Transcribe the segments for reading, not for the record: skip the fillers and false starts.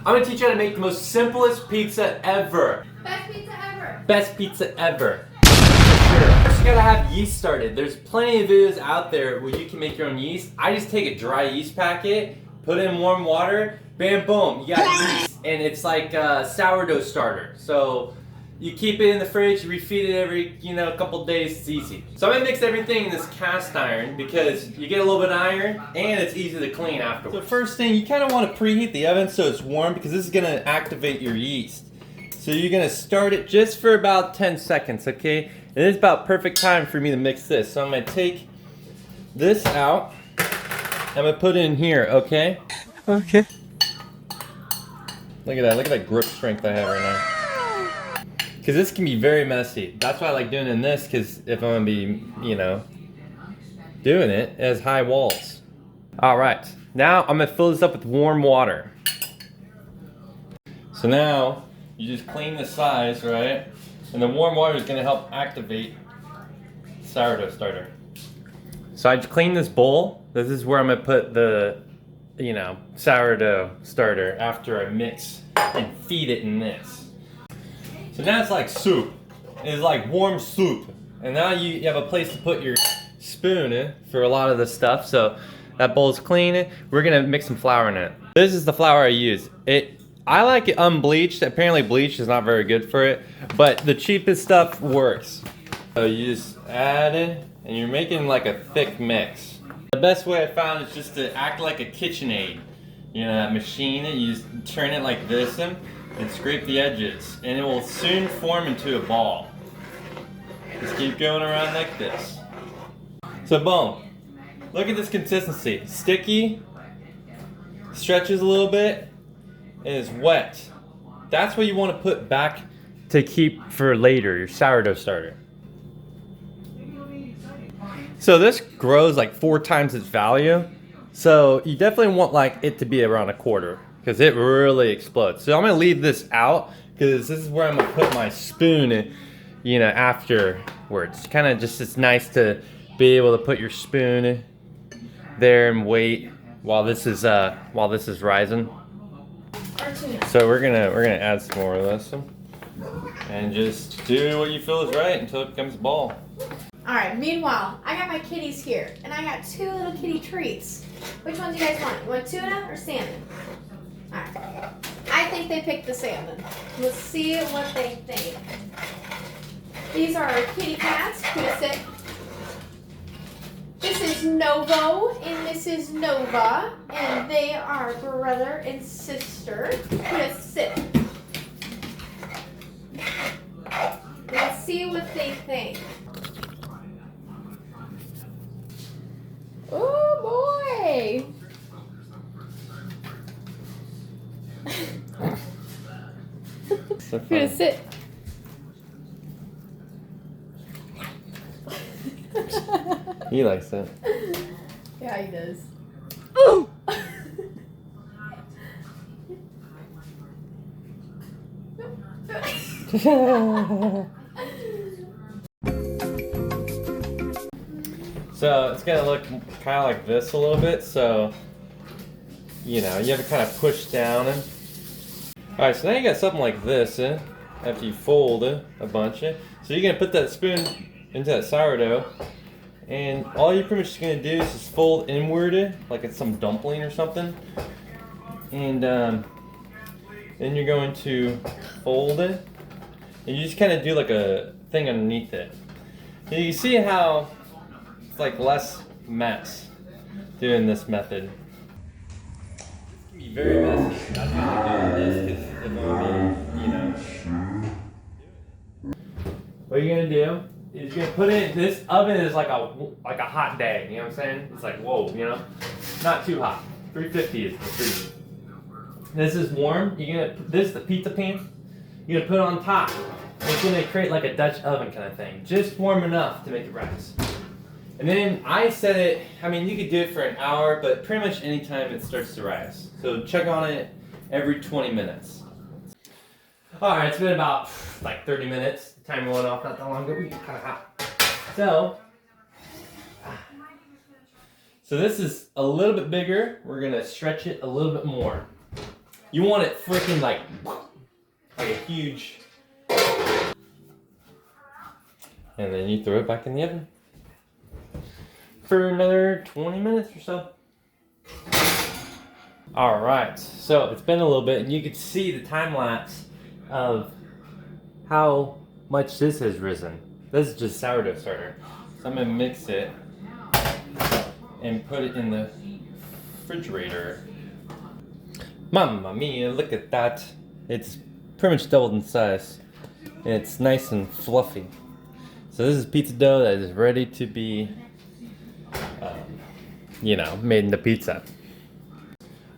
I'm gonna teach you how to make the most simplest pizza ever. Best pizza ever. Best pizza ever. For sure. First you gotta have yeast started. There's plenty of videos out there where you can make your own yeast. I just take a dry yeast packet, put it in warm water, bam, boom, you got yeast. And it's like a sourdough starter. So you keep it in the fridge, you refeed it every, couple days, it's easy. So I'm gonna mix everything in this cast iron because you get a little bit of iron and it's easy to clean afterwards. So first thing, you kind of want to preheat the oven so it's warm because this is gonna activate your yeast. So you're gonna start it just for about 10 seconds, okay? And it's about perfect time for me to mix this. So I'm gonna take this out, I'm gonna put it in here, okay? Okay. Look at that grip strength I have right now. Because this can be very messy. That's why I like doing it in this, because if I'm gonna be, doing it, it has high walls. All right, now I'm gonna fill this up with warm water. So now, you just clean the sides, right? And the warm water is gonna help activate the sourdough starter. So I just cleaned this bowl. This is where I'm gonna put the, sourdough starter after I mix and feed it in this. So now it's like soup. It's like warm soup. And now you have a place to put your spoon in for a lot of the stuff. So that bowl's clean. We're gonna mix some flour in it. This is the flour I use. I like it unbleached. Apparently bleached is not very good for it, but the cheapest stuff works. So you just add it and you're making like a thick mix. The best way I found is just to act like a KitchenAid. That machine, you just turn it like this and scrape the edges, and it will soon form into a ball. Just keep going around like this. So boom, look at this consistency. Sticky, stretches a little bit, and is wet. That's what you want to put back to keep for later, your sourdough starter. So this grows like 4 times its value. So you definitely want like it to be around a quarter, because it really explodes. So I'm gonna leave this out because this is where I'm gonna put my spoon in, afterwards. Kind of just, it's nice to be able to put your spoon there and wait while this is rising. So we're gonna add some more of this and just do what you feel is right until it becomes a ball. All right, meanwhile, I got my kitties here, and I got 2 little kitty treats. Which ones do you guys want? You want tuna or salmon? All right. I think they picked the salmon. Let's see what they think. These are our kitty cats. Kuda, sit. This is Novo, and this is Nova, and they are brother and sister. Kuda, sit. Let's see what they think. Oh boy! So Kuda, sit. He likes it. Yeah, he does. Ooh. So it's gonna look kind of like this a little bit. So you have to kind of push down. All right, so now you got something like this after you fold a bunch. So you're gonna put that spoon into that sourdough, and all you're pretty much gonna do is just fold inward like it's some dumpling or something, and then you're going to fold it, and you just kind of do like a thing underneath it. And you see how it's like less mess doing this method. This can be very messy. That's why I'm doing this, because if I'm what you're gonna do is you're gonna put it. This oven is like a hot day. You know what I'm saying? It's like whoa, not too hot. 350 is the freeze. This is warm. You're gonna put the pizza pan. You're gonna put it on top. It's gonna create like a Dutch oven kind of thing, just warm enough to make it rise. And then I set it. I mean, you could do it for an hour, but pretty much any time it starts to rise. So check on it every 20 minutes. All right, it's been about like 30 minutes. The timer went off not that long ago. We get kind of hot. So this is a little bit bigger. We're gonna stretch it a little bit more. You want it freaking like a huge. And then you throw it back in the oven for another 20 minutes or so. All right, so it's been a little bit, and you can see the time lapse of how much this has risen. This is just sourdough starter. So I'm gonna mix it and put it in the refrigerator. Mamma mia, look at that. It's pretty much doubled in size. And it's nice and fluffy. So this is pizza dough that is ready to be, made into pizza.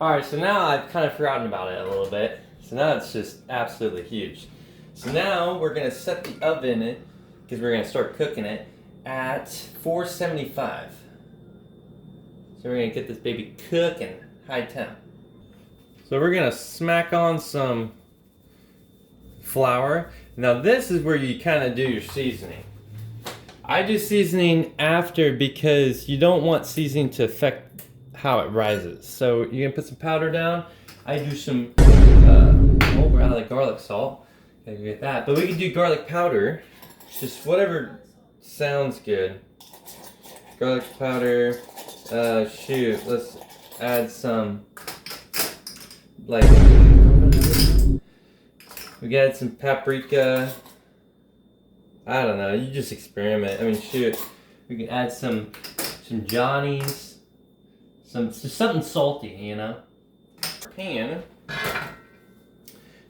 Alright, so now I've kind of forgotten about it a little bit. So now it's just absolutely huge. So now we're going to set the oven, because we're going to start cooking it, at 475. So we're going to get this baby cooking, high temp. So we're going to smack on some flour. Now this is where you kind of do your seasoning. I do seasoning after because you don't want seasoning to affect how it rises. So you're going to put some powder down. I do some, we're out of the garlic salt. Gotta get that. But we can do garlic powder. Just whatever sounds good. Garlic powder. Let's add some, we can add some paprika. I don't know, you just experiment. I mean, shoot. We can add some Johnnies. Just something salty, you know? Pan.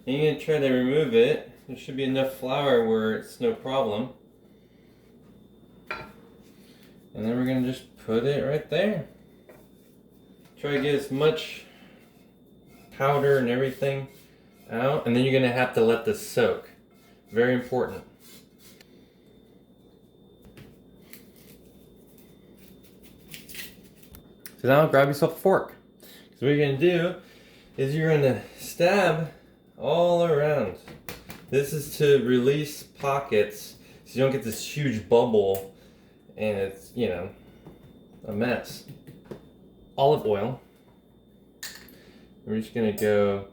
And you're gonna try to remove it. There should be enough flour where it's no problem. And then we're gonna just put it right there. Try to get as much powder and everything out. And then you're gonna have to let this soak. Very important. So now grab yourself a fork. Because what you're gonna do is you're gonna stab all around. This is to release pockets so you don't get this huge bubble and it's, a mess. Olive oil. We're just gonna go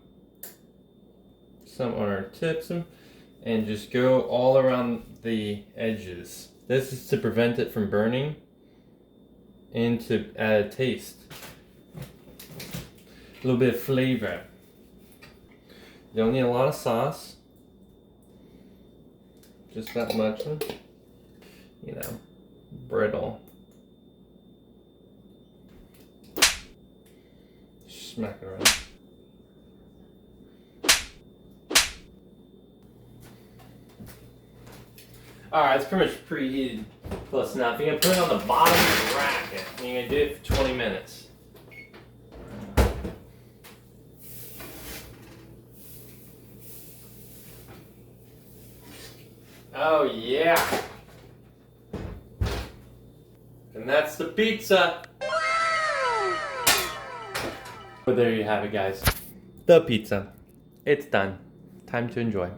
some on our tips and just go all around the edges. This is to prevent it from burning and to add taste. A little bit of flavor. You don't need a lot of sauce. Just that much. Brittle. Smack it around. Alright, it's pretty much preheated close enough. You're going to put it on the bottom of the racket. And you're going to do it for 20 minutes. Oh yeah! And that's the pizza! But there you have it, guys. The pizza. It's done. Time to enjoy.